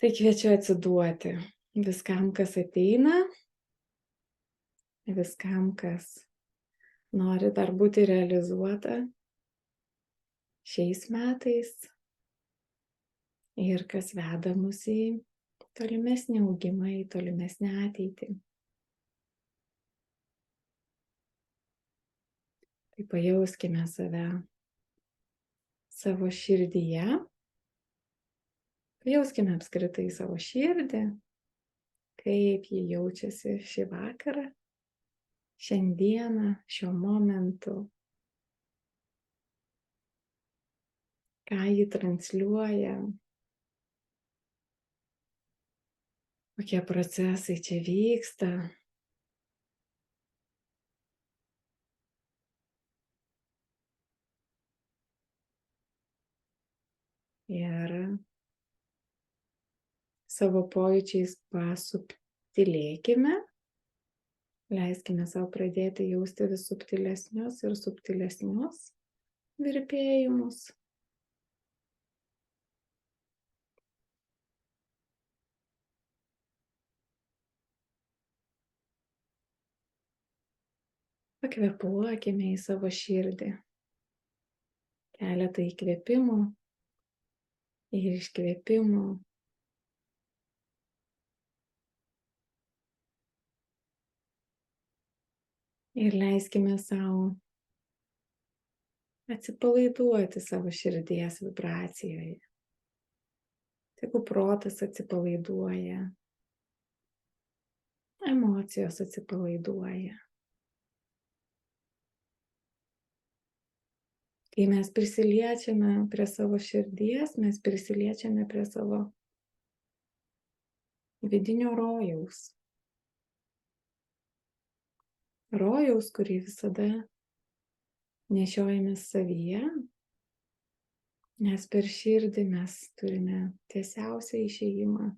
Tai kviečiu atsiduoti viskam, kas ateina, viskam, kas nori dar būti realizuota šiais metais ir kas veda mus į tolimesnį augimą, į tolimesnę ateitį. Tai pajauskime save savo širdyje, pajauskime apskritai savo širdį, kaip ji jaučiasi šį vakarą, šiandieną, šiuo momentu, ką ji transliuoja, kokie procesai čia vyksta. Ir savo pojūčiais pasubtilėkime, leiskime savo pradėti jausti vis subtilesnius ir subtilesnius virpėjimus. Pakvėpuokime į savo širdį. Keletą įkvėpimų ir iškvėpimų. Ir leiskime savo atsipalaiduoti savo širdies vibracijoje. Tegu protas atsipalaiduoja, emocijos atsipalaiduoja. Kai mes prisiliečiame prie savo širdies, mes prisiliečiame prie savo vidinio rojaus. Rojaus, kurį visada nešiojame savyje, nes per širdį mes turime tiesiausią išėjimą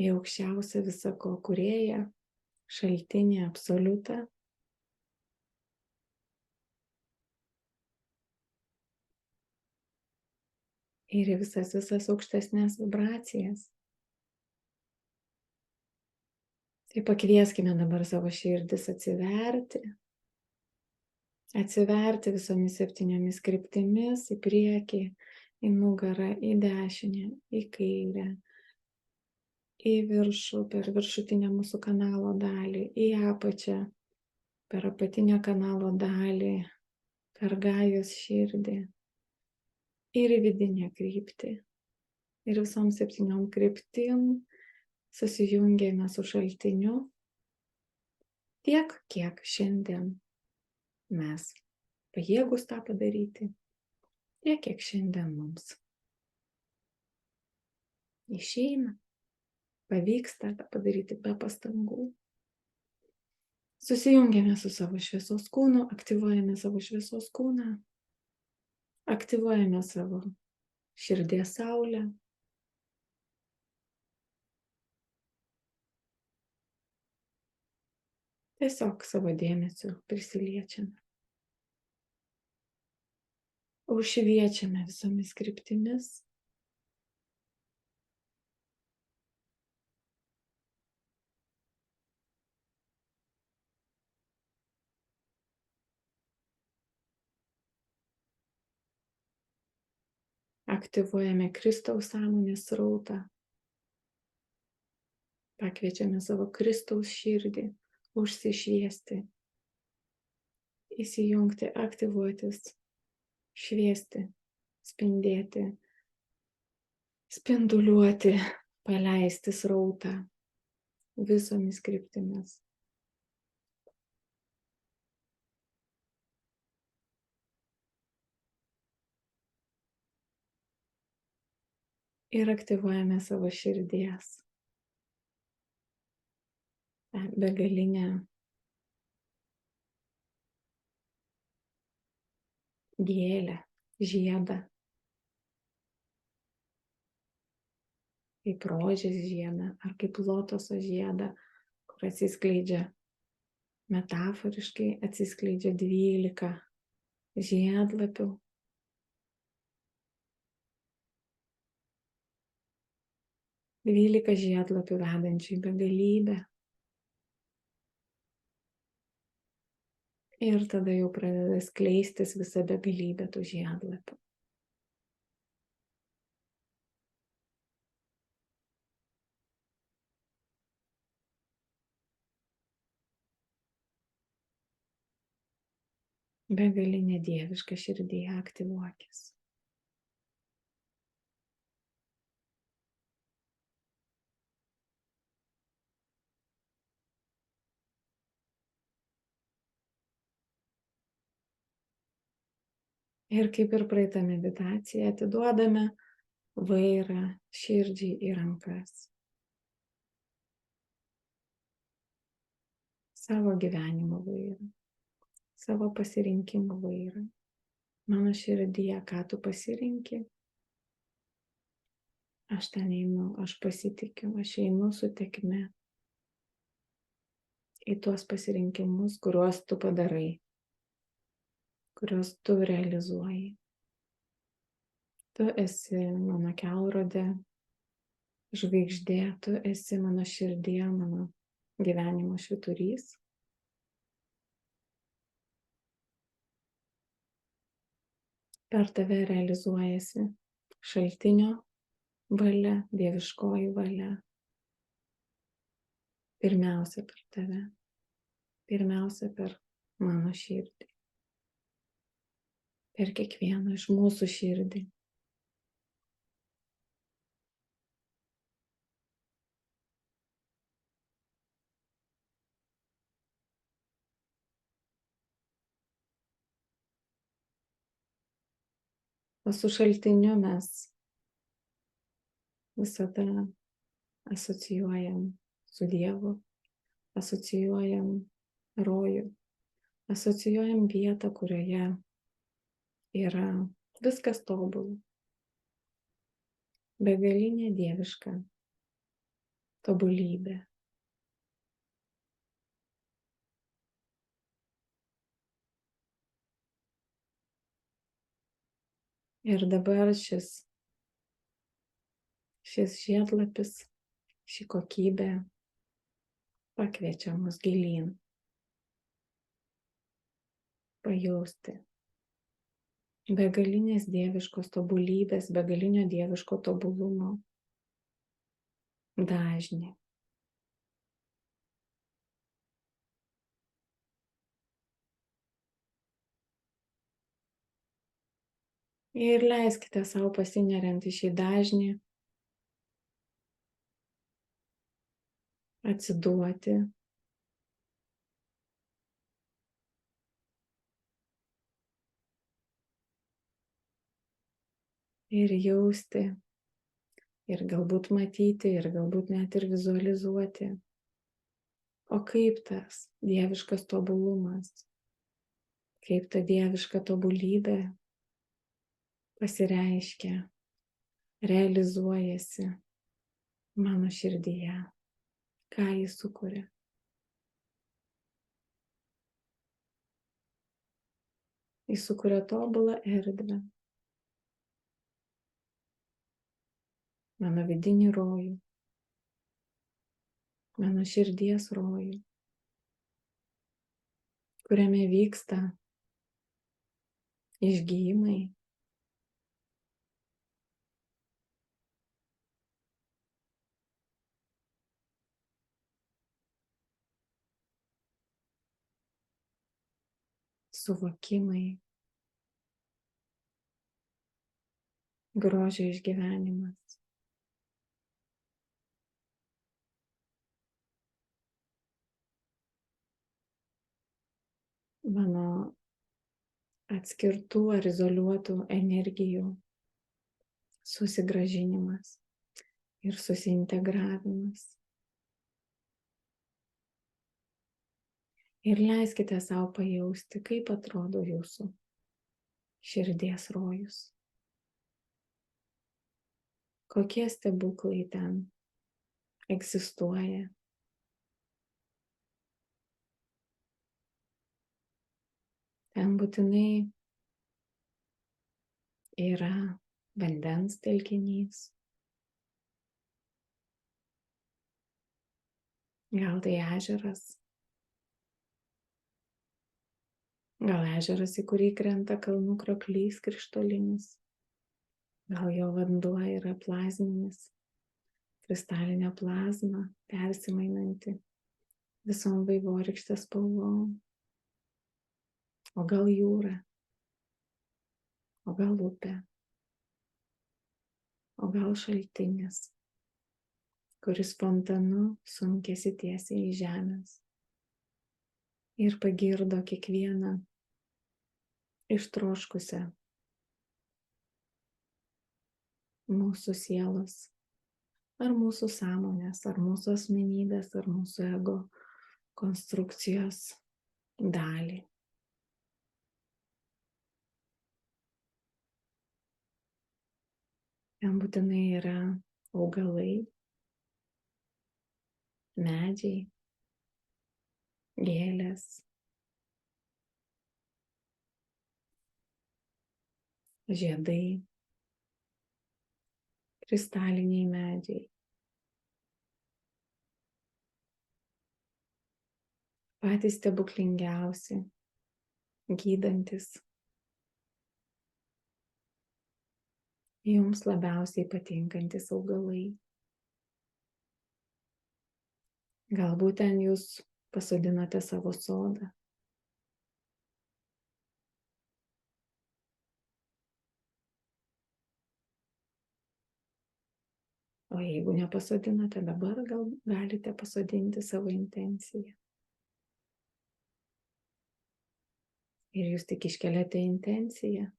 į aukščiausią visako kūrėją, šaltinį, absoliutą. Ir į visas aukštesnės vibracijas. Tai pakvieskime dabar savo širdis atsiverti visomis 7 kryptimis, į priekį, į nugarą, į dešinę, į kairę, į viršų, per viršutinę mūsų kanalo dalį, į apačią, per apatinę kanalo dalį, per gajos širdį ir į vidinę kryptį. Ir visom 7 kryptim susijungėme su šaltiniu tiek, kiek šiandien mes pajėgūs tą padaryti, tiek, kiek šiandien mums išeina, pavyksta tą padaryti be pastangų. Susijungėme su savo šviesos kūnu, aktyvuojame savo šviesos kūną, aktyvuojame savo širdies saulę. Tiesiog savo dėmesiu prisiliečiame. Užšviečiame visomis kryptimis. Aktyvuojame Kristaus sąmonės srautą. Pakviečiame savo Kristaus širdį užsišviesti, įsijungti, aktyvuotis, šviesti, spindėti, spinduliuoti, paleisti srautą visomis kryptimis. Ir aktyvuojame savo širdies begalinę gėlę, žiedą, kaip rožės žiedą ar kaip lotoso žiedą, kur atsiskleidžia, metaforiškai atsiskleidžia 12 žiedlapių. 12 žiedlapių vedančių į begalybę. Ir tada jau pradeda skleistis visa begalybė tų žiedlapių. Begalinė dieviška širdyje aktyvuokis. Ir kaip ir praeitą meditaciją atiduodame vairą širdžiai į rankas. Savo gyvenimo vairą, savo pasirinkimo vairą. Mano širdyje, ką tu pasirinki, aš ten einu, aš pasitikiu, aš einu su tėkme į tuos pasirinkimus, kuriuos tu padarai, kuriuos tu realizuoji. Tu esi mano kelrodė, žvaigždė, tu esi mano širdie, mano gyvenimo švyturys. Per tave realizuojasi šaltinio valia, dieviškoji valia. Pirmiausia per tave, pirmiausia per mano širdį, per kiekvieną iš mūsų širdį. O su šaltiniu mes visada asocijuojam su Dievu, asocijuojam rojų, asocijuojam vietą, kurioje yra viskas tobula, begalinė dieviška tobulybė. Ir dabar šis žiedlapis, ši kokybė pakviečia mus gilyn, pajausti begalinės dieviškos tobulybės, begalinio dieviško tobulumo dažnį. Ir leiskite savo pasineriant į šį dažnį, atsiduoti ir jausti, ir galbūt matyti, ir galbūt net ir vizualizuoti, o kaip tas dieviškas tobulumas, kaip ta dieviška tobulybė pasireiškia, realizuojasi mano širdyje, ką jis sukuria. Jis sukuria tobulą erdvę, mano vidinį rojų, mano širdies rojų, kuriame vyksta išgijimai, suvokimai, grožio išgyvenimas. Mano atskirtų ar izoliuotų energijų susigrąžinimas ir susiintegravimas. Ir leiskite savo pajausti, kaip atrodo jūsų širdies rojus. Kokie stebuklai ten egzistuoja. Ten būtinai yra vandens telkinys, Gal tai ežeras. Gal ežeras, į kurį krenta kalnų krioklys krištolinis. Gal jo vanduo yra plazminis, kristalinė plazma, persimainanti visom vaivorykštės spalvom. O gal jūra, o gal upė, o gal šaltinis, kuris fontanu sunkėsi tiesiai į žemės ir pagirdo kiekvieną ištroškusią mūsų sielos, ar mūsų sąmonės, ar mūsų asmenybės, ar mūsų ego konstrukcijos dalį. Ten būtinai yra augalai, medžiai, gėlės, žiedai, kristaliniai medžiai, patys stebuklingiausi, gydantis, jums labiausiai patinkantis augalai. Galbūt ten jūs pasodinote savo sodą. O jeigu nepasodinote, dabar gal galite pasodinti savo intenciją. Ir jūs tik iškeliate intenciją,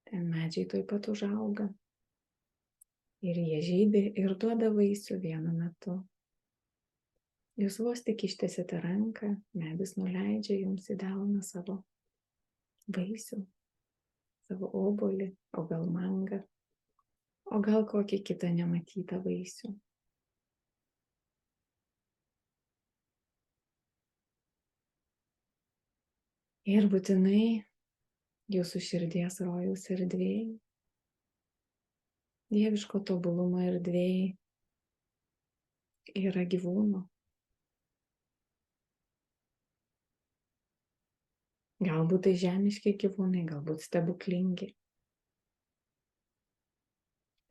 ten medžiai tuoj pat užauga. Ir jie žydi ir duoda vaisių vienu metu. Jūs vos tik ištiesiate ranką, medis nuleidžia jums į delną savo vaisių, savo obuolį, o gal mangą, o gal kokį kitą nematytą vaisių. Ir būtinai jūsų širdies rojaus erdvėj, dieviško tobulumo erdvėj yra gyvūnų. Galbūt tai žemiški gyvūnai, galbūt stebuklingi.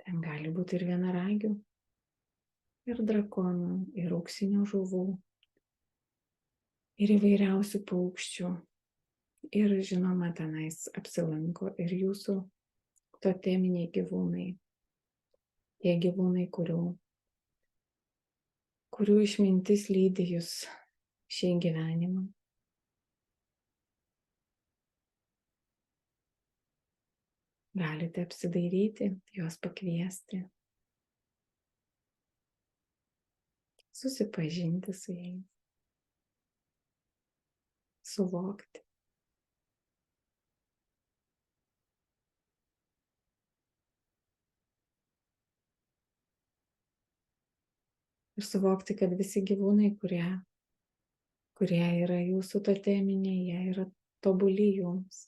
Ten gali būti ir vienaragių, ir drakonų, ir auksinių žuvų, ir įvairiausių paukščių. Ir žinoma, tenais apsilanko ir jūsų toteminiai gyvūnai. Tie gyvūnai, kurių išmintis lydi jūs šį gyvenimą. Galite apsidairyti, juos pakviesti, susipažinti su jais, suvokti. Ir suvokti, kad visi gyvūnai, kurie yra jūsų toteminiai, jie yra tobuli jums.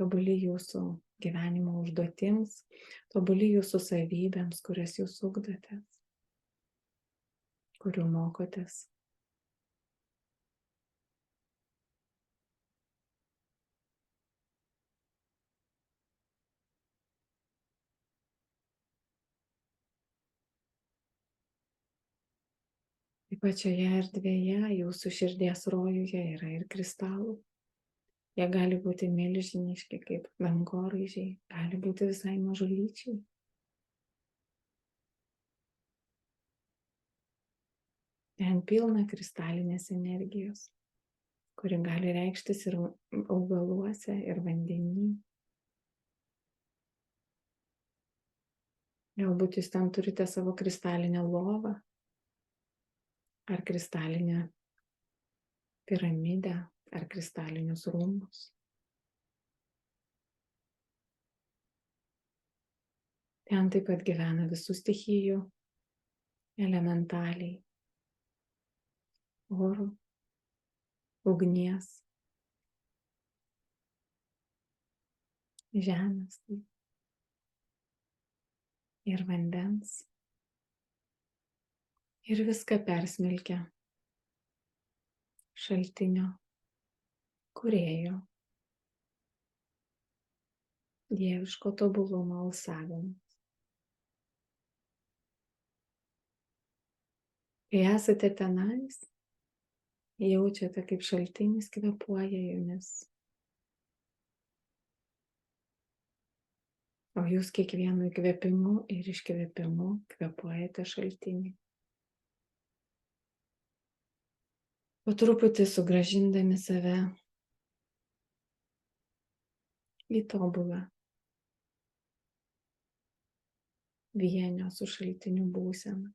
Tobuli jūsų gyvenimo užduotims, tobuli jūsų savybėms, kurias jūs ugdotės, kurių mokotės. Taip pačioje erdvėje, jūsų širdies rojuje yra ir kristalų. Jie gali būti milžiniški kaip dangoraižiai, gali būti visai mažulyčiai. Ten pilna kristalinės energijos, kuri gali reikštis ir augaluose, ir vandenyje. Galbūt jūs ten turite savo kristalinę lovą, ar kristalinę piramidę, ar kristalinius rūmus. Ten taip pat gyvena visų stichijų elementaliai. Oro, ugnies, žemės ir vandens. ir viską persmelkia šaltinio, kūrėjo, dieviško tobulumo alsavimas. Kai esate tenais, jaučiate, kaip šaltinis kvėpuoja jumis. O jūs kiekvienu įkvėpimu ir iškvėpimu kvėpuojate šaltinį. Po truputį sugrąžindami save į tobulą vienio su šaltiniu būseną.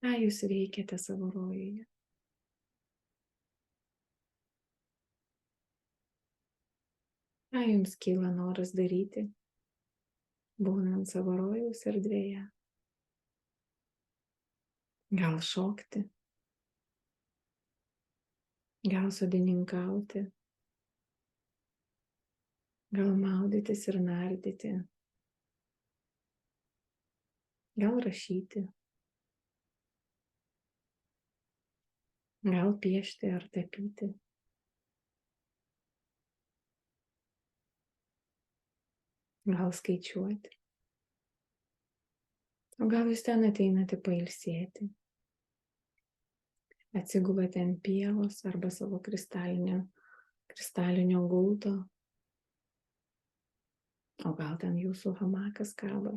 Ką jūs veikiate savo rojuje? Ką jums kyla noras daryti, būnant savo rojaus erdvėje? Gal šokti, gal sodininkauti, gal maudytis ir nardyti, gal rašyti, gal piešti ar tapyti. Gal skaičiuoti. O gal jūs ten ateinate pailsėti. Atsigulate ant pievos arba savo kristalinio gulto. O gal ten jūsų hamakas kaba.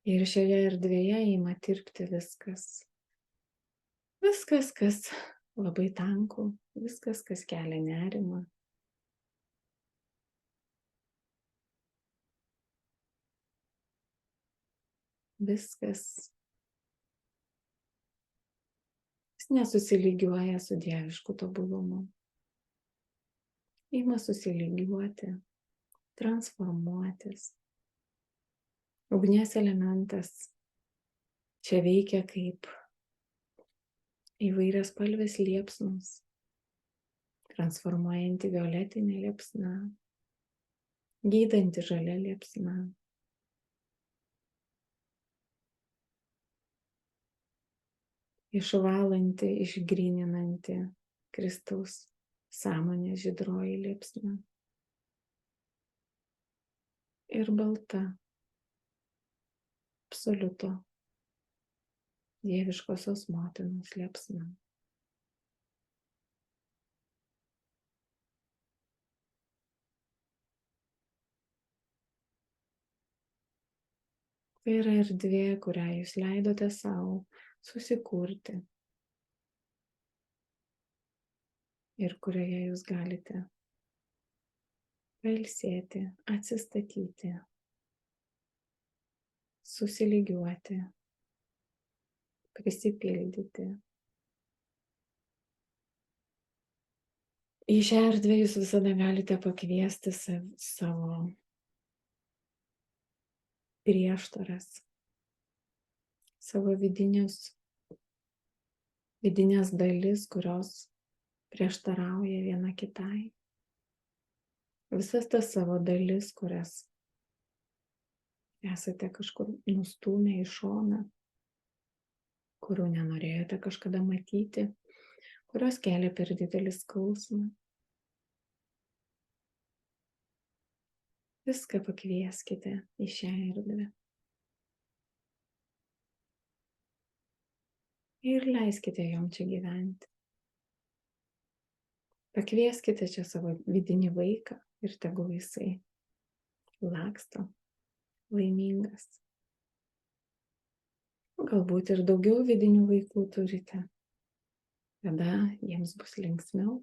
Ir šioje erdvėje ima tirpti viskas. Viskas, kas labai tanku, viskas, kas kelia nerimą. Viskas, kas nesusilygiuoja su dievišku tobulumu. Ima susilygiuoti, transformuotis. Ugnies elementas čia veikia kaip įvairias spalvės liepsnos, transformuojanti violetinė liepsna, gydanti žalia liepsna. Išvalanti, išgryninanti Kristaus sąmonės žydroji liepsna. Ir balta, absoliuto dieviškosios motinos liepsna. Tai yra erdvė, kurią jūs leidote savo susikurti ir kurioje jūs galite pailsėti, atsistatyti, susilygiuoti, prisipildyti. Į šią erdvę jūs visada galite pakviesti savo prieštaras, savo vidinės dalis, kurios prieštarauja viena kitai. Visas tas savo dalis, kurias esate kažkur nustūmę į šoną, kurių nenorėjote kažkada matyti, kurios kelia per didelį skausmą. Viską pakvieskite į šią erdvę. Ir leiskite jom čia gyventi. Pakvieskite čia savo vidinį vaiką ir tegul jisai laksto, laimingas. Galbūt ir daugiau vidinių vaikų turite. Tada jiems bus linksmiau.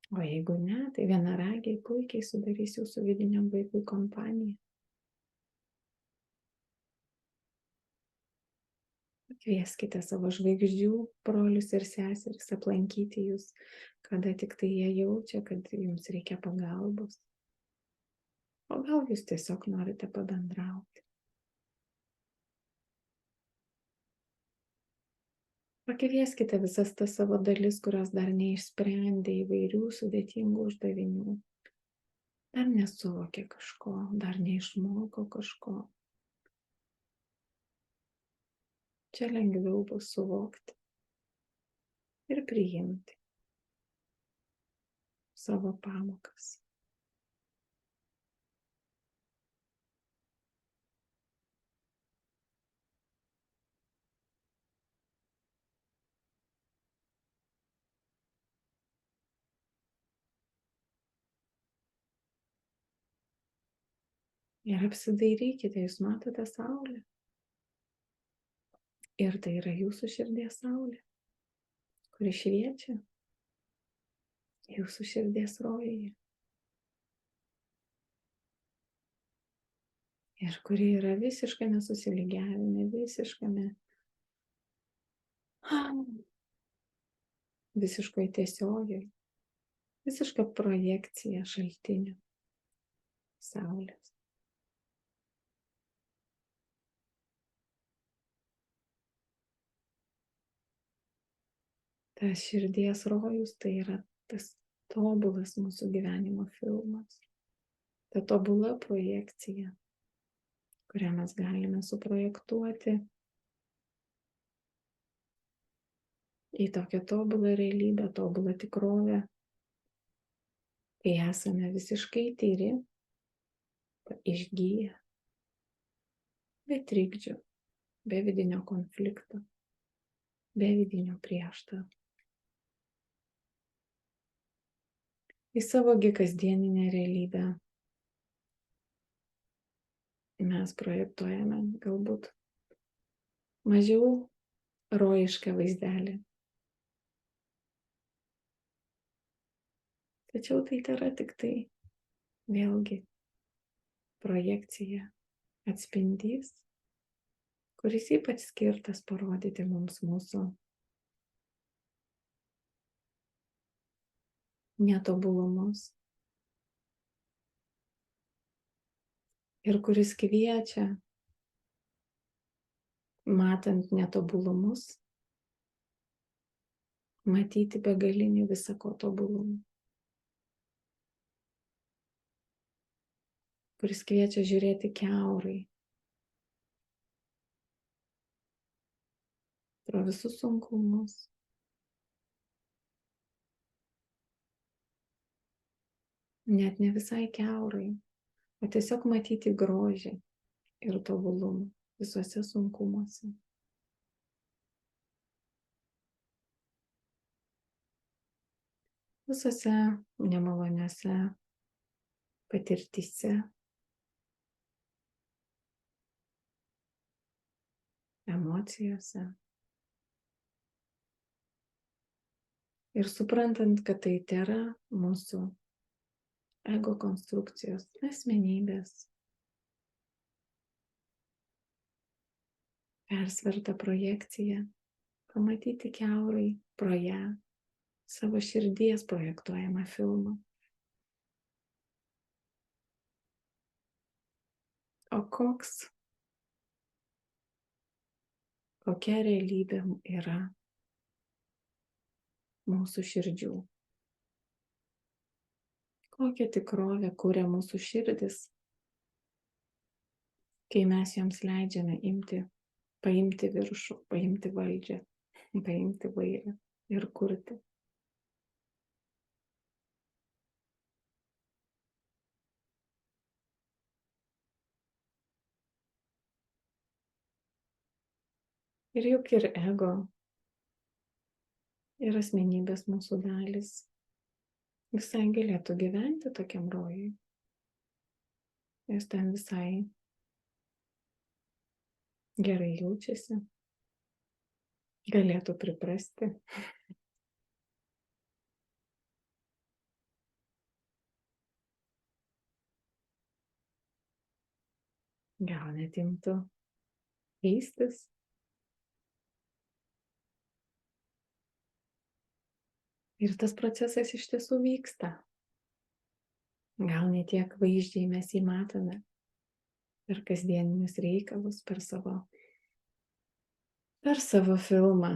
O jeigu ne, tai vienaragiai puikiai sudarys jūsų vidiniam vaikui kompaniją. Kvieskite savo žvaigždžių brolius ir seseris aplankyti jūs, kada tik tai jie jaučia, kad jums reikia pagalbos. O gal jūs tiesiog norite pabendrauti. Pakvieskite visas tas savo dalis, kurios dar neišsprendė įvairių sudėtingų uždavinių. Dar nesuvokė kažko, dar neišmoko kažko. Čia lengviau bus suvokti ir priimti savo pamokas. Ir apsidairykite, jūs matote saulę. Ir tai yra jūsų širdies saulė, kuri šviečia jūsų širdies rojuje. Ir kuri yra visiškame susilygiavime, visiškoje tiesiojoje, visiška projekcija šaltinio saulės. Tas širdies rojus tai yra tas tobulas mūsų gyvenimo filmas. Ta tobula projekcija, kurią mes galime suprojektuoti į tokią tobulą realybę, tobulą tikrovę, kai esame visiškai tyri, išgyję, be trikdžių, be vidinio konflikto, be vidinio prieštarų. Į savogi kasdieninę realybę mes projektuojame galbūt mažiau rojišką vaizdelį. Tačiau tai yra tik tai vėlgi projekcija, atspindys, kuris ypač skirtas parodyti mums mūsų netobulumus ir kuris kviečia, matant netobulumus, matyti begalinį visako tobulumą, kuris kviečia žiūrėti kiaurai pro visus sunkumus, net ne visai kiaurai, o tiesiog matyti grožį ir tobulumą visuose sunkumuose. Visose nemaloniose patirtyse, emocijose. Ir suprantant, kad tai yra mūsų ego konstrukcijos, asmenybės, persverta projekcija, pamatyti kiaurai pro ją savo širdies projektuojamą filmą. O kokia realybė yra mūsų širdžių? Kokią tikrovę kuria mūsų širdis, kai mes joms leidžiame paimti viršų, paimti valdžią, paimti vairą ir kurti. Ir juk ir ego, ir asmenybės mūsų dalys visai galėtų gyventi tokiam rojui. Jos ten visai gerai jaučiasi, galėtų priprasti. Gal net imtų keistis, Ir tas procesas iš tiesų vyksta. Gal ne tiek vaizdžiai mes jį matome per kasdieninius reikalus, per savo filmą,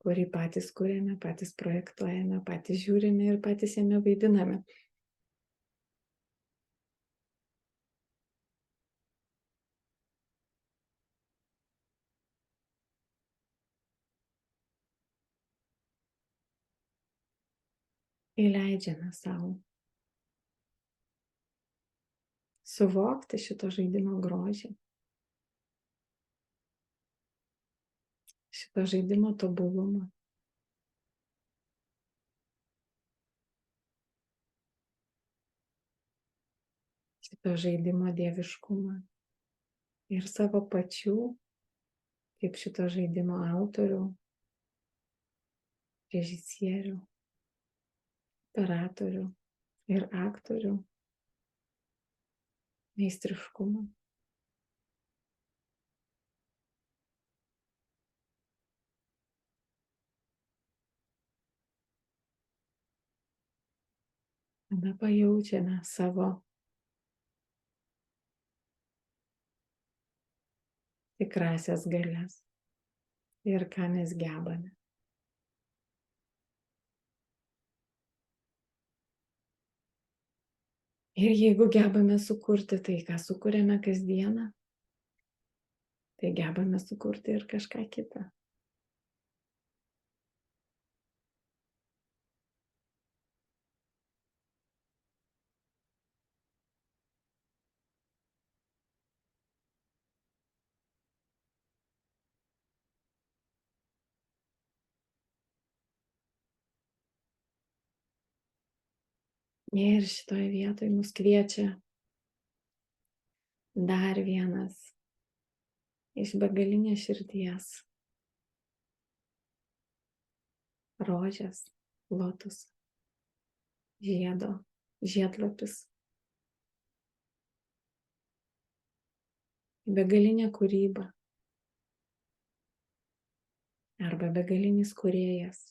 kurį patys kuriame, patys projektuojame, patys žiūrime ir patys jame vaidiname. Įleidžiame savo suvokti šito žaidimo grožį, šito žaidimo tobulumą. Šito žaidimo dieviškumą ir savo pačių, kaip šito žaidimo autorių, režisierių, operatorių ir aktorių meistriškumą. Tada pajaučiame savo tikrasias galias ir ką mes gebame. Ir jeigu gebame sukurti tai, ką sukuriame kasdieną, tai gebame sukurti ir kažką kitą. Ir šitoje vietoje mus kviečia dar vienas iš begalinės širdies rožės, lotus, žiedo, žiedlapis, begalinė kūryba arba begalinis kūrėjas.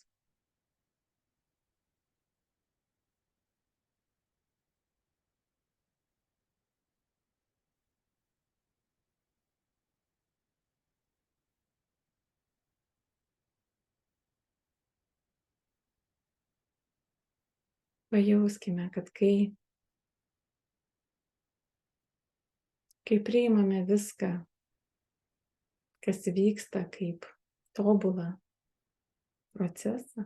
Pajauskime, kad kai priimame viską, kas vyksta kaip tobulą procesą,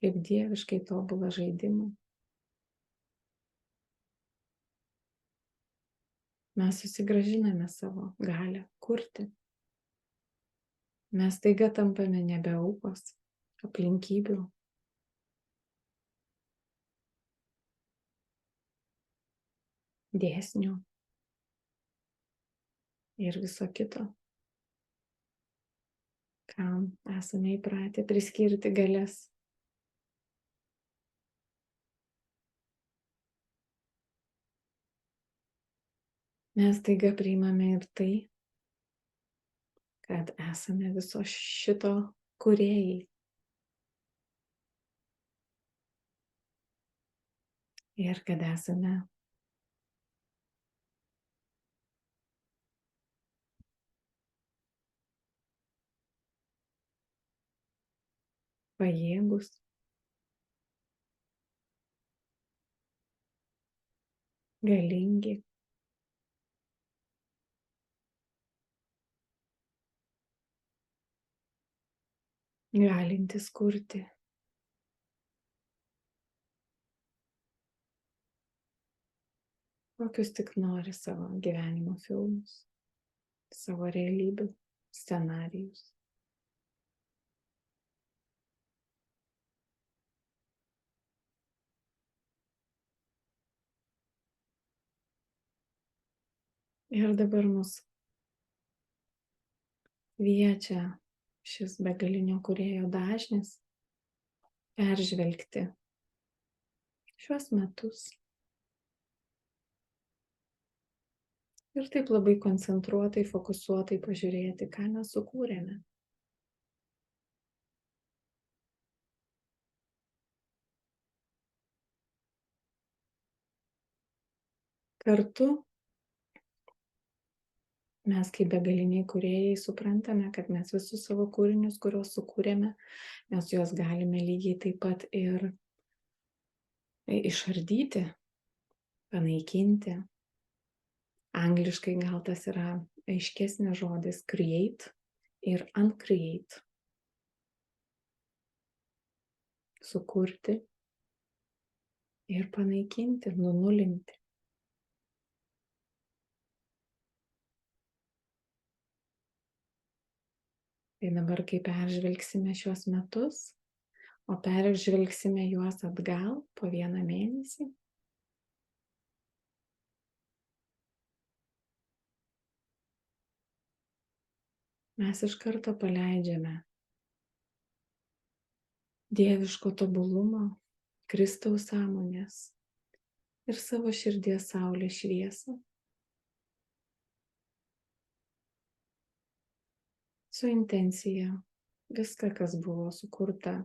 kaip dieviškai tobulą žaidimą, mes susigrąžiname savo galią kurti. Mes staiga tampame nebe aukos aplinkybių, dėsnių ir viso kito, kam esame įpratę priskirti galias. Mes staiga priimame ir tai, kad esame viso šito kūrėjai. Ir kad esame pajėgus, galingi, galintys kurti kokius tik nori savo gyvenimo filmus, savo realybių scenarijus. Ir dabar mus kviečia šis begalinio kūrėjo dažnis peržvelgti šiuos metus ir taip labai koncentruotai, fokusuotai pažiūrėti, ką mes sukūrėme. Kartu mes kaip begaliniai kūrėjai suprantame, kad mes visus savo kūrinius, kuriuos sukūrėme, mes juos galime lygiai taip pat ir išardyti, panaikinti. Angliškai gal tas yra aiškesnis žodis create ir uncreate. Sukurti ir panaikinti, nunulinti. Tai dabar, kai peržvelgsime šios metus, o peržvelgsime juos atgal po 1 mėnesį, mes iš karto paleidžiame dieviško tobulumo, Kristaus sąmonės ir savo širdies saulės šviesą. Su intencija viską, kas buvo sukurta,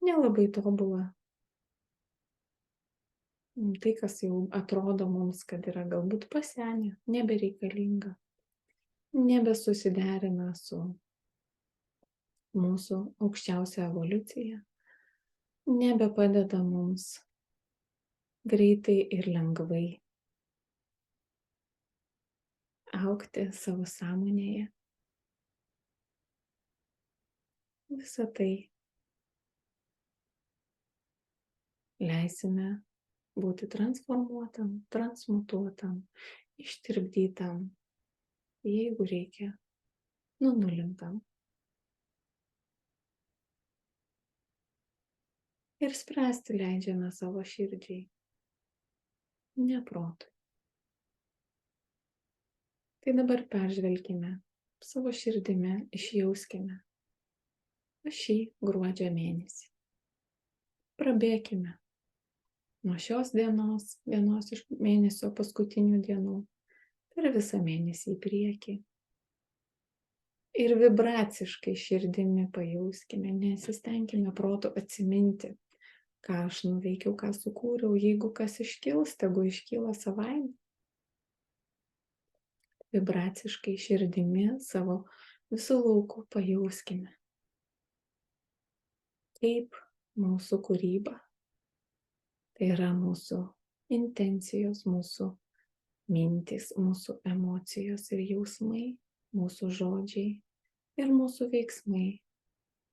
nelabai tobula. Tai, kas jau atrodo mums, kad yra galbūt pasenę, nebereikalinga, nebesusiderina su mūsų aukščiausia evoliucija, nebepadeda mums greitai ir lengvai augti savo sąmonėje. Visą tai leisime būti transformuotam, transmutuotam, ištirpdytam, jeigu reikia, nunulintam. Ir spręsti leidžiame savo širdžiai, ne protui. Tai dabar peržvelkime savo širdimi, išjauskime šį gruodžio mėnesį. Prabėkime nuo šios dienos, vienos iš mėnesio paskutinių dienų, per visą mėnesį į priekį. Ir vibraciškai širdimi pajauskime, nesistenkime protu atsiminti, ką aš nuveikiau, ką sukūriau. Jeigu kas iškils, tegu iškyla savaime. Vibraciškai širdimi savo visų laukų pajauskime, kaip mūsų kūryba, tai yra mūsų intencijos, mūsų mintys, mūsų emocijos ir jausmai, mūsų žodžiai ir mūsų veiksmai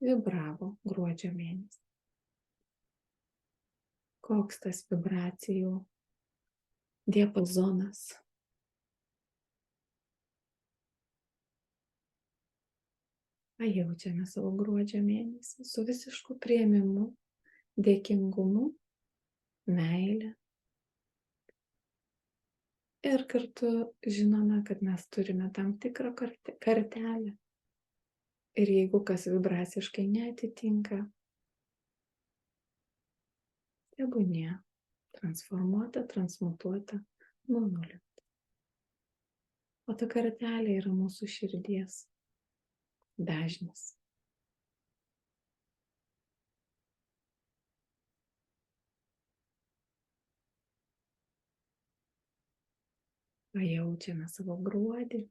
vibravo gruodžio mėnesį. Koks tas vibracijų diapazonas? Pajaučiame savo gruodžio mėnesį su visišku priėmimu, dėkingumu, meile. Ir kartu žinome, kad mes turime tam tikrą kartelę. Ir jeigu kas vibraciškai neatitinka, tebūnie transformuota, transmutuota, nunulinta. O ta kartelė yra mūsų širdies dažnis. Pajaučiame savo gruodį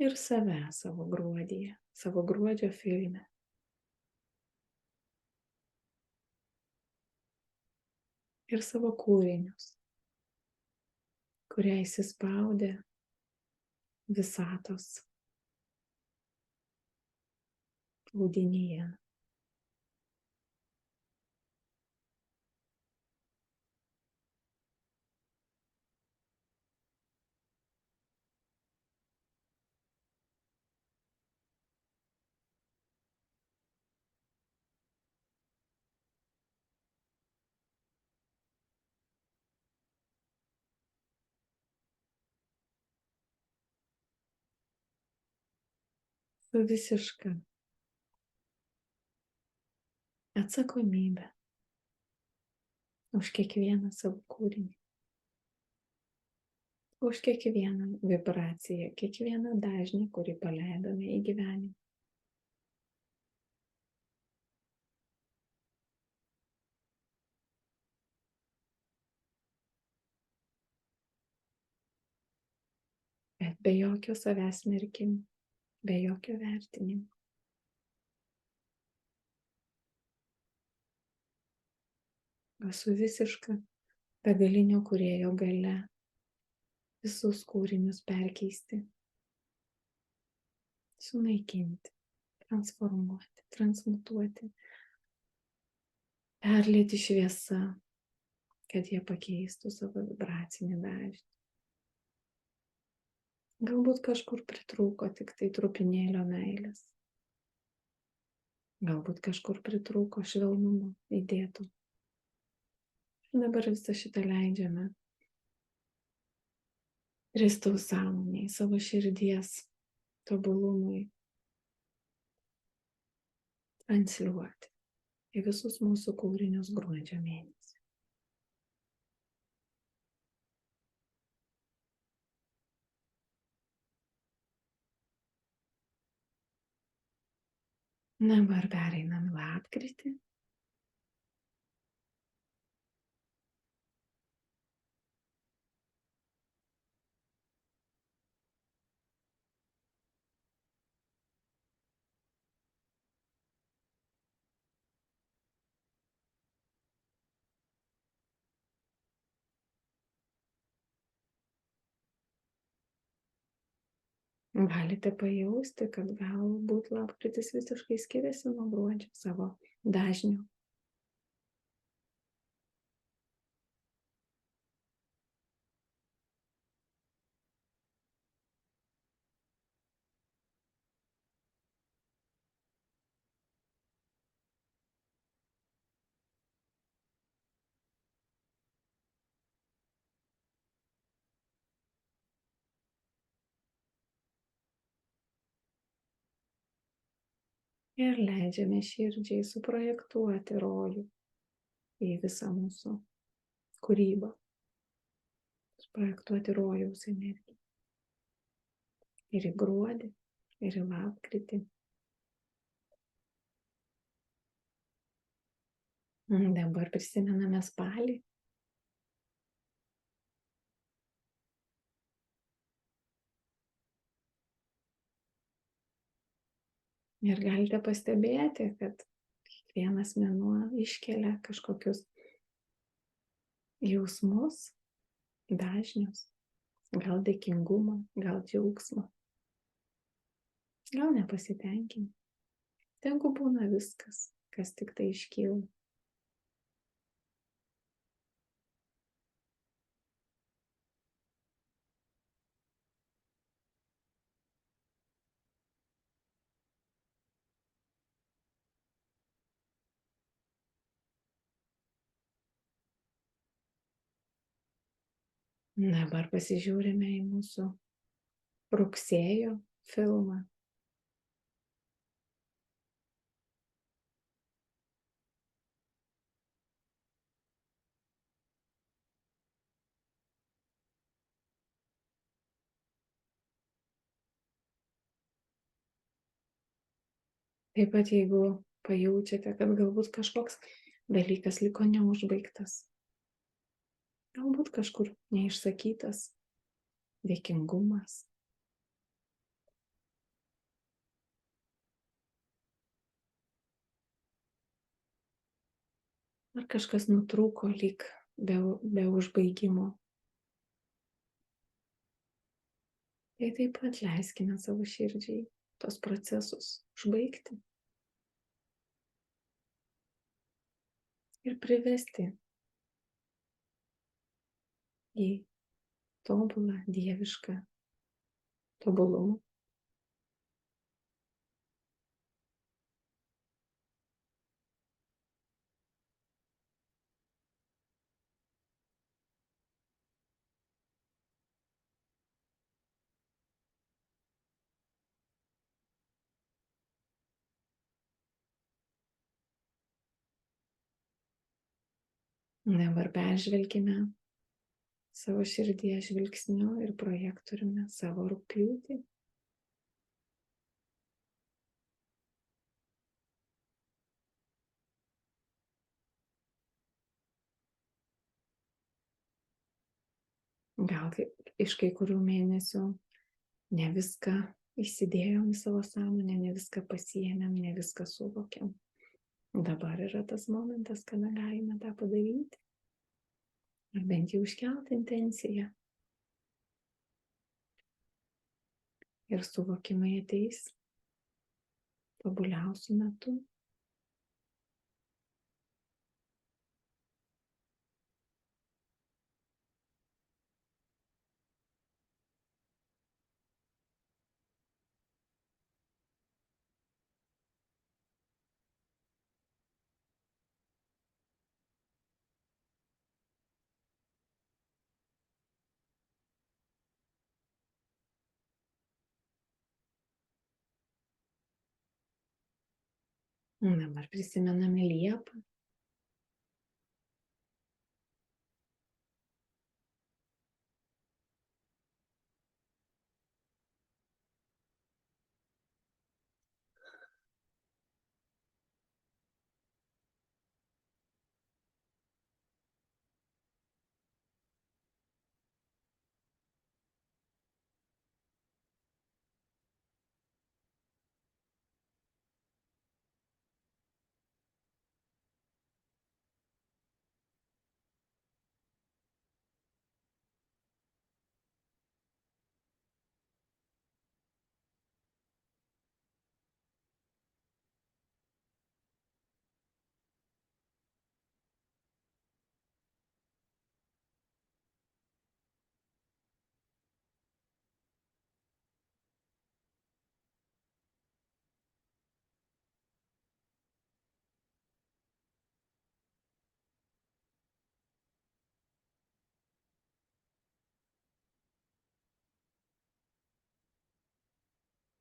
ir save savo gruodyje, savo gruodžio filme. Ir savo kūrinius, kurie įsispaudė visatos audinyje. Su visiška atsakomybė už kiekvieną savo kūrinį, už kiekvieną vibraciją, kiekvieną dažnį, kurį paleidome į gyvenimą. be jokio savęs smerkimo, be jokio vertinimo. Su visiška begalinio kūrėjo galia visus kūrinius perkeisti, sunaikinti, transformuoti, transmutuoti, perlieti šviesa, kad jie pakeistų savo vibracinį dažnį. Galbūt kažkur pritrūko tik tai trupinėlio meilės. Galbūt kažkur pritrūko švelnumo įdėto. Ir dabar visą šitą leidžiame Kristaus sąmonėj, savo širdies tobulumui transliuoti į visus mūsų kūrinius gruodžio mėnesį. Dabar pereinam į lapkritį. Galite pajausti, kad galbūt lapkritis visiškai skiriasi nuo gruodžio savo dažniu. Ir leidžiame širdžiai suprojektuoti rojų į visą mūsų kūrybą. Suprojektuoti rojaus energiją. Ir į gruodį, ir į lapkritį. Dabar prisimename spalį. Ir galite pastebėti, kad kiekvienas mėnuo iškelia kažkokius jausmus, dažnius, gal dėkingumą, gal džiaugsmą, gal nepasitenkinimą. Tegu būna viskas, kas tik tai iškyla. Dabar pasižiūrime į mūsų rugsėjo filmą. Taip pat jeigu pajaučiate, kad galbūt kažkoks dalykas liko neužbaigtas, galbūt kažkur neišsakytas dėkingumas, ar kažkas nutrūko lyg be užbaigimo. Tai taip pat leiskime savo širdžiai tos procesus užbaigti ir privesti į tobulą dievišką tobulumą. Dabar peržvelkime savo širdies žvilgsniu ir projektoriumi savo rugpjūtį. Gal iš kai kurių mėnesių Ne viską įsidėjom į savo sąmonę, ne viską pasiėmėm, ne viską suvokiam. Dabar yra tas momentas, kada galime tą padaryti. Ar bent jau iškelti intenciją. Ir suvokimai ateis tobuliausiu metu. Dabar prisimename Liepą.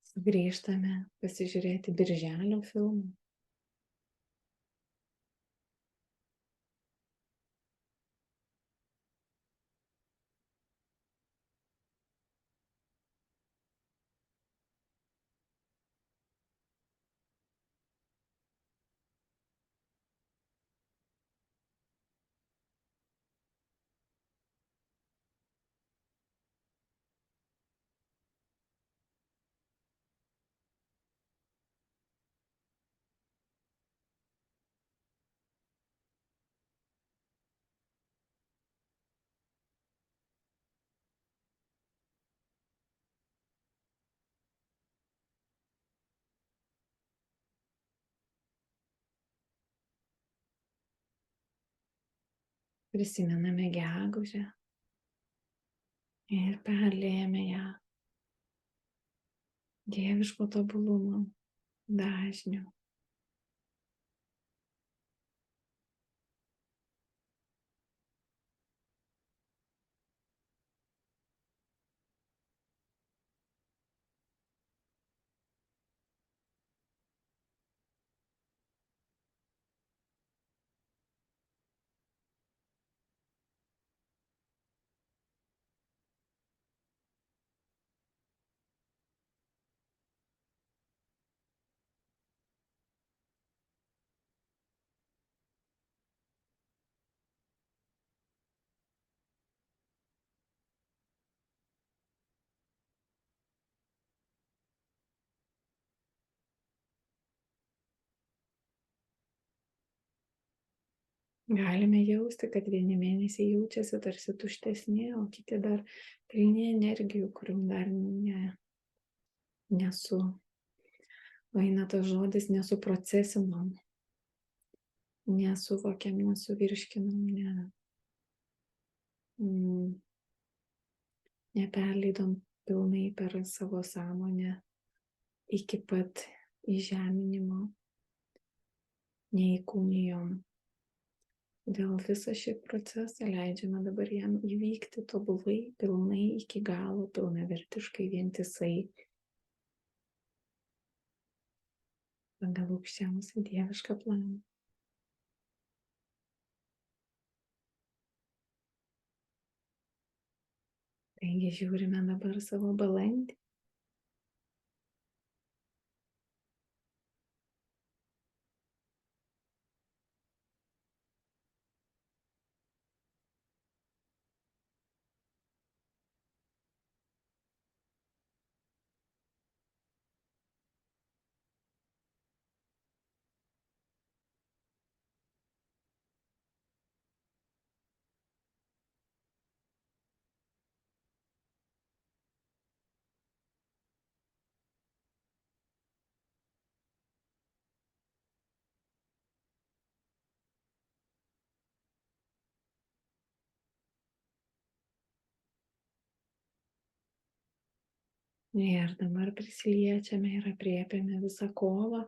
Sugrįžtame pasižiūrėti Birželio filmą. Prisimename gegužę ir perliejame ją dieviško tobulumo dažniu. Galime jausti, kad vieni mėnesiai jaučiasi tarsi tuštesni, o kiti dar pilni energijų, kurių dar eina tas žodis, nesuprocesinom, nesuvokiam, nesuvirškinom, neperleidom pilnai per savo sąmonę iki pat įžeminimo, neįkūnijom. Dėl visą šį procesą leidžiame dabar jam įvykti tobulai, pilnai, iki galo, pilnavertiškai, vientisai, pagal aukščiausią dievišką planą. Taigi žiūrime dabar savo balandį. Ir dabar prisiliečiame ir apriepiame visą kovą.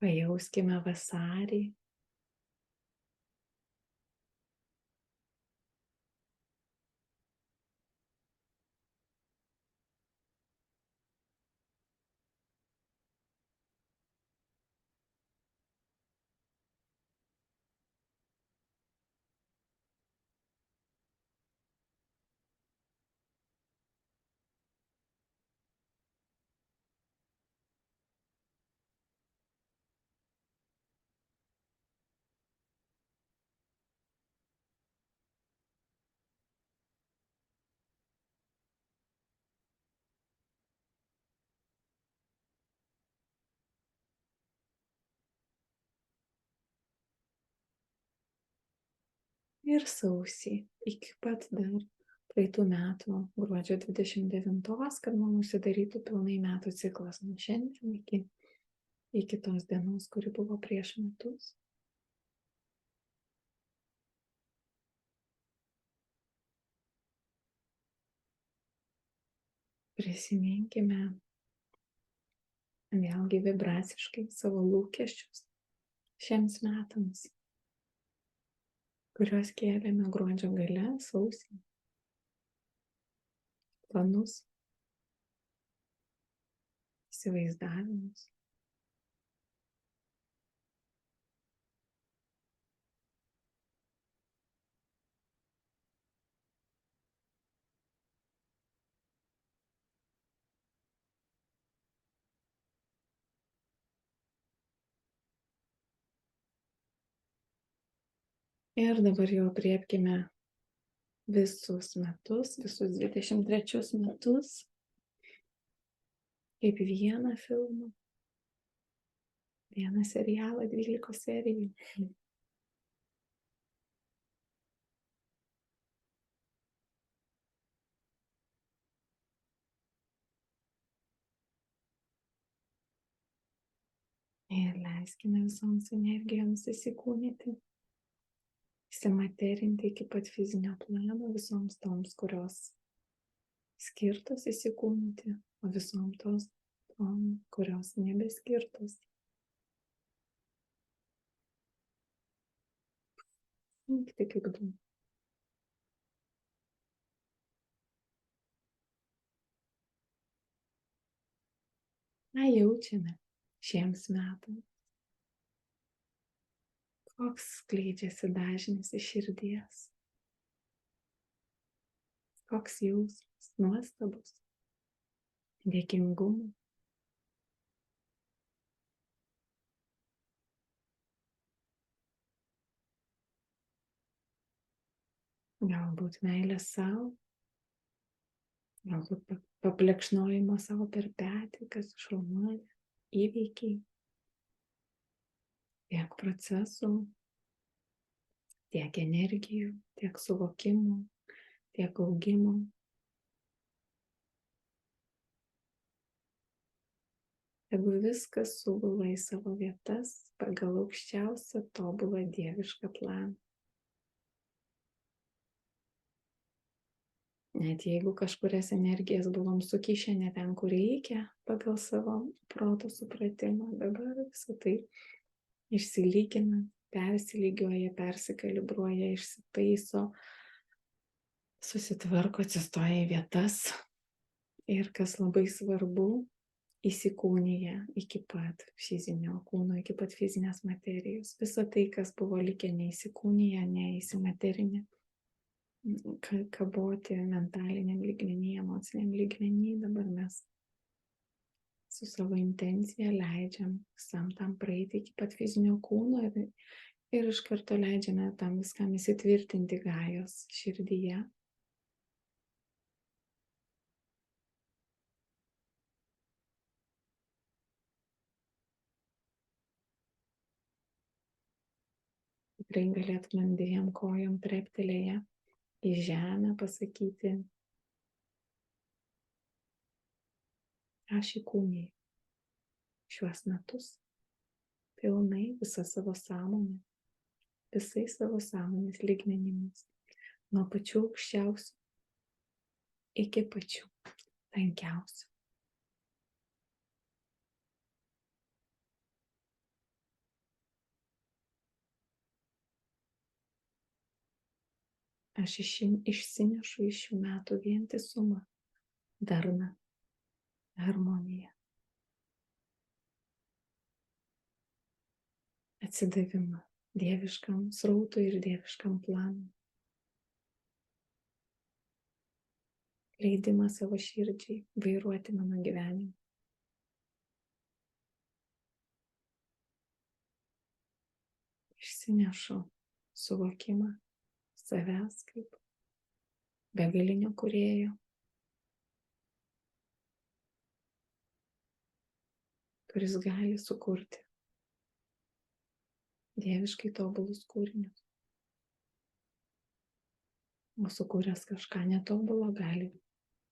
Pajauskime vasarį. Ir sausį, iki pat dar praeitų metų gruodžio 29, kad man užsidarytų pilnai metų ciklas nuo šiandien iki tos dienos, kuri buvo prieš metus. Prisiminkime vėlgi vibraciškai savo lūkesčius šiems metams, kuriuos kėlėme gruodžio gale, sausį, planus, įsivaizdavimus. Ir dabar jau apriepkime visus metus, visus 23 metus, kaip vieną filmą, vieną serialą, 12 serijų. Ir leiskime visoms energijoms įsikūnyti, įsimaterinti iki pat fizinio plano, visoms toms, kurios skirtos įsikūnyti, o visom tom, kurios nebeskirtos. Nykti kaip du. Ką jaučiame šiems metams? Koks skleidžiasi dažnis iš širdies? Koks jausmas, nuostabus, dėkingumo? Galbūt meilė savo, galbūt paplekšnojimo savo per petį, kas šaunuolė, įvykiai, tiek procesų, tiek energijų, tiek suvokimų, tiek augimo. Jeigu viskas sugula į savo vietas pagal aukščiausią tobulą dievišką planą. Net jeigu kažkurias energijas buvom sukišę ne ten, kur reikia, pagal savo proto supratimą, dabar visą tai išsilygina, persilygioja, persikalibruoja, išsitaiso, susitvarko, atsistoja į vietas ir, kas labai svarbu, įsikūnija iki pat fizinio kūno, iki pat fizinės materijos. Visa tai, kas buvo likę neįsikūnija, neįsimaterinė, kaboti mentaliniam lygmenį, emociniam lygmenį. Dabar mes su savo intencija leidžiam visam tam praeiti iki pat fizinio kūno ir iš karto leidžiame tam viskam įsitvirtinti gajos širdyje. Tikrai galėtumėm dviem kojom treptelėję į žemę pasakyti: aš įkūniju šiuos metus pilnai visą savo sąmonę, visais savo sąmonės lygmenimis, nuo pačių aukščiausių iki pačių tankiausių. Aš išsinešu iš šių metų vientisumą, darną, harmoniją, atsidavimą dieviškam srautui ir dieviškam planui, leidimą savo širdžiai vairuoti mano gyvenimą. Išsinešu suvokimą savęs kaip begalinio kūrėjo, kuris gali sukurti dieviškai tobulus kūrinius. O sukūręs kažką netobulo gali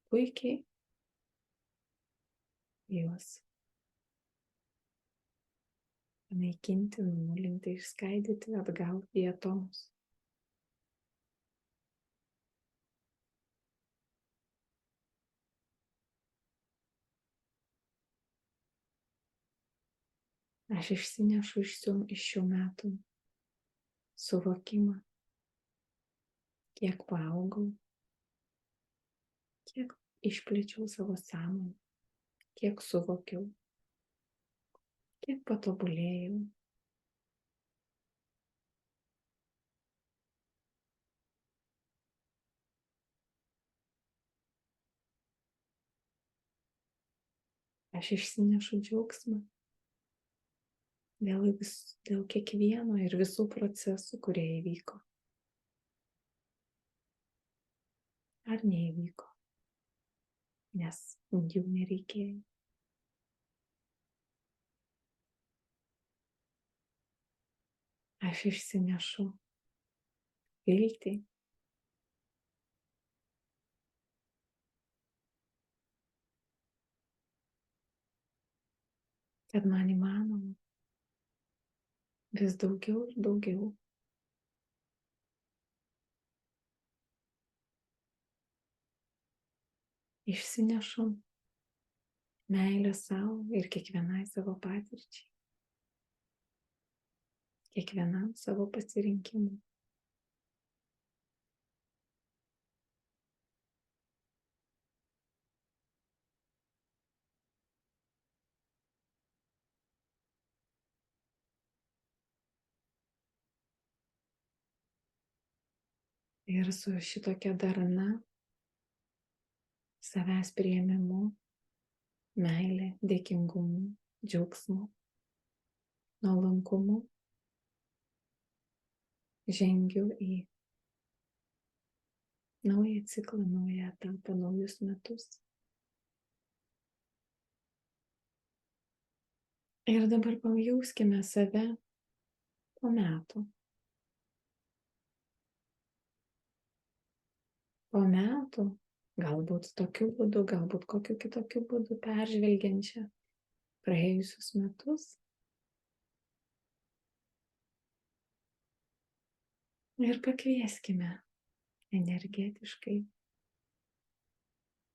puikiai juos panaikinti, nunulinti, išskaidyti atgal į atomus. Aš išsinešu iš šių metų suvokimą, kiek paaugau, kiek išplėčiau savo sąmonę, kiek suvokiau, kiek patobulėjau. Aš išsinešu džiaugsmą dėl kiekvieno ir visų procesų, kurie įvyko ar neįvyko, nes jų nereikėjo. Aš išsinešu viltį, kad man įmanoma vis daugiau ir daugiau. Išsinešu meilę savo ir kiekvienai savo patirčiai, kiekvienam savo pasirinkimui. Ir su šitokia darna, savęs priėmimu, meilė, dėkingumu, džiaugsmu, nuolankumu žengiu į naują ciklą, naują etapą, naujus metus. Ir dabar pajauskime save po metų. Po metų, galbūt tokiu būdu, galbūt kokiu kitokiu būdu, peržvelgiančią praėjusius metus. Ir pakvieskime energetiškai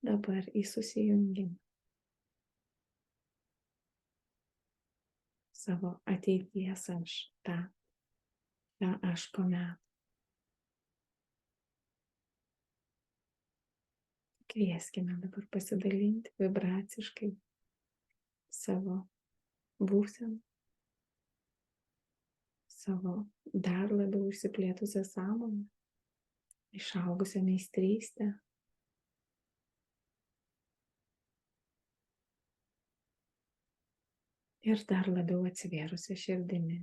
dabar į susijungimą savo ateities aš, tą aš po metų. Kvieskime dabar pasidalinti vibraciškai savo būseną, savo dar labiau išsiplėtusią sąmonę išaugusią meistrystę. Ir dar labiau atsivėrusią širdimi.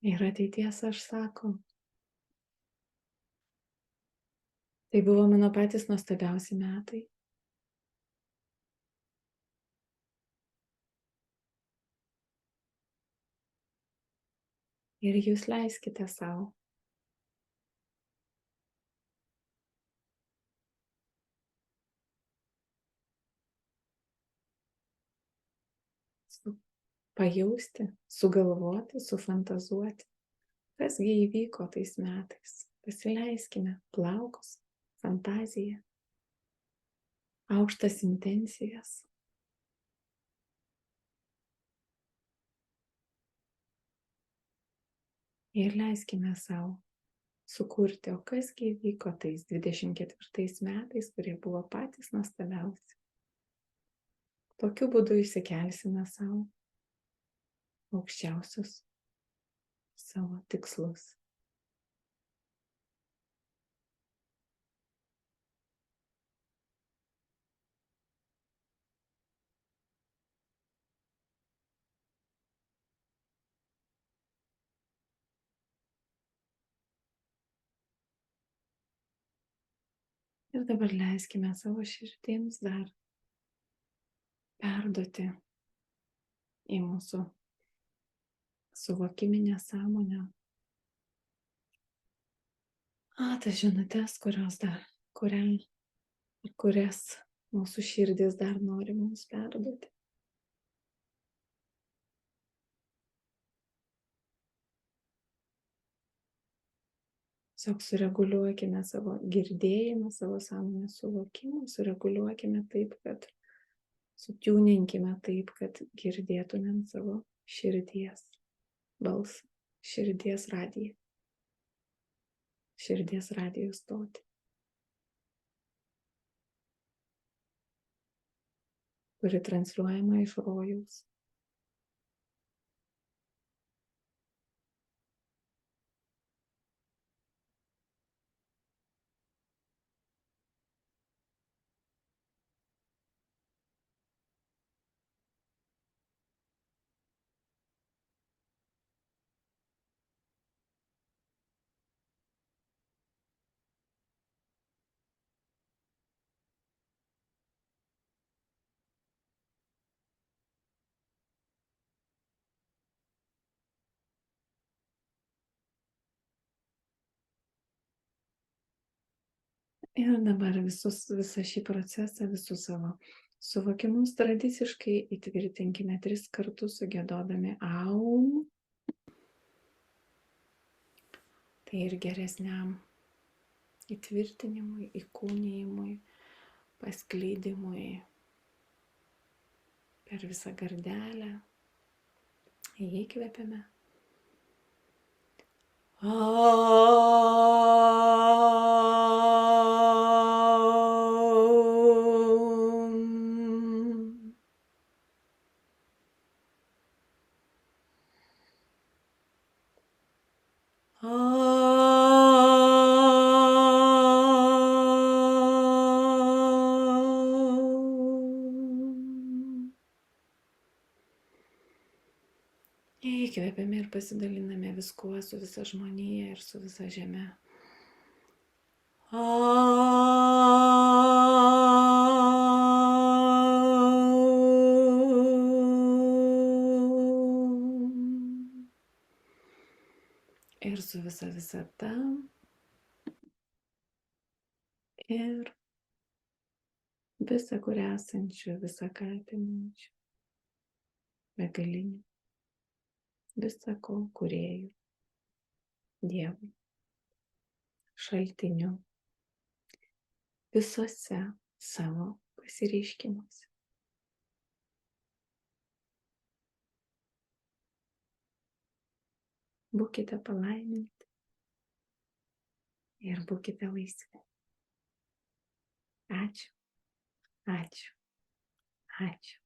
Ir ateities aš sako, tai buvo mano patys nuostabiausi metai. Ir jūs leiskite savo pajausti, sugalvoti, sufantazuoti, kas gi įvyko tais metais. Pasileiskime plaukus, fantaziją, aukštas intencijas. Ir leiskime savo sukurti, o kas gi įvyko tais 24 metais, kurie buvo patys nuostabiausi. Tokiu būdu išsikelsime savo aukščiausius savo tikslus. Ir dabar leiskime savo širdims dar perduoti į mūsų suvokiminę sąmonę tas žinutes, kurias mūsų širdis dar nori mums perduoti. Tiesiog sureguliuokime savo girdėjimą, savo sąmonės suvokimą, sureguliuokime taip, kad sutiūninkime taip, kad girdėtumėm savo širdies balsą, širdies radiją, širdies radijo stotį, kuri transliuojama iš rojaus. Ir dabar visą šį procesą, visus savo suvokimus tradiciškai įtvirtinkime 3 kartus sugiedodami aum. Tai ir geresniam įtvirtinimui, įkūnijimui, paskleidimui per visą gardelę. Įkvepiame. Įkvepiame ir pasidaliname viskuo su visa žmonija ir su visa žeme. Ir su visa visata. Ir visa, kur esančių, visa ką apimančių. Begalinių. Visa ko kūrėjų. Dievų. Šaltinių. Visuose savo pasireiškimuose. Būkite palaiminti ir būkite laisvi. Ačiū, ačiū, ačiū.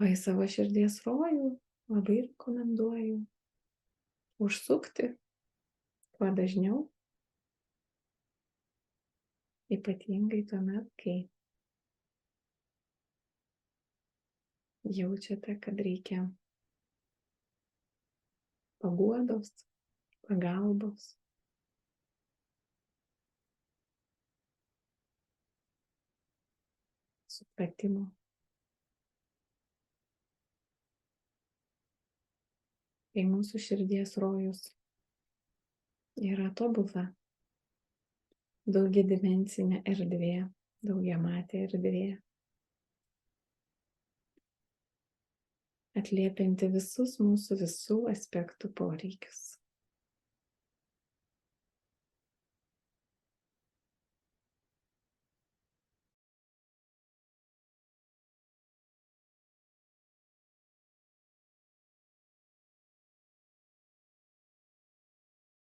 O į savo širdies rojų labai rekomenduoju užsukti kuo dažniau, ypatingai tuomet, kai jaučiate, kad reikia paguodos, pagalbos, supratimo. Tai mūsų širdies rojus yra tobula daugiadimensinė erdvė, daugiamatė erdvė, atliepianti visus mūsų visų aspektų poreikius.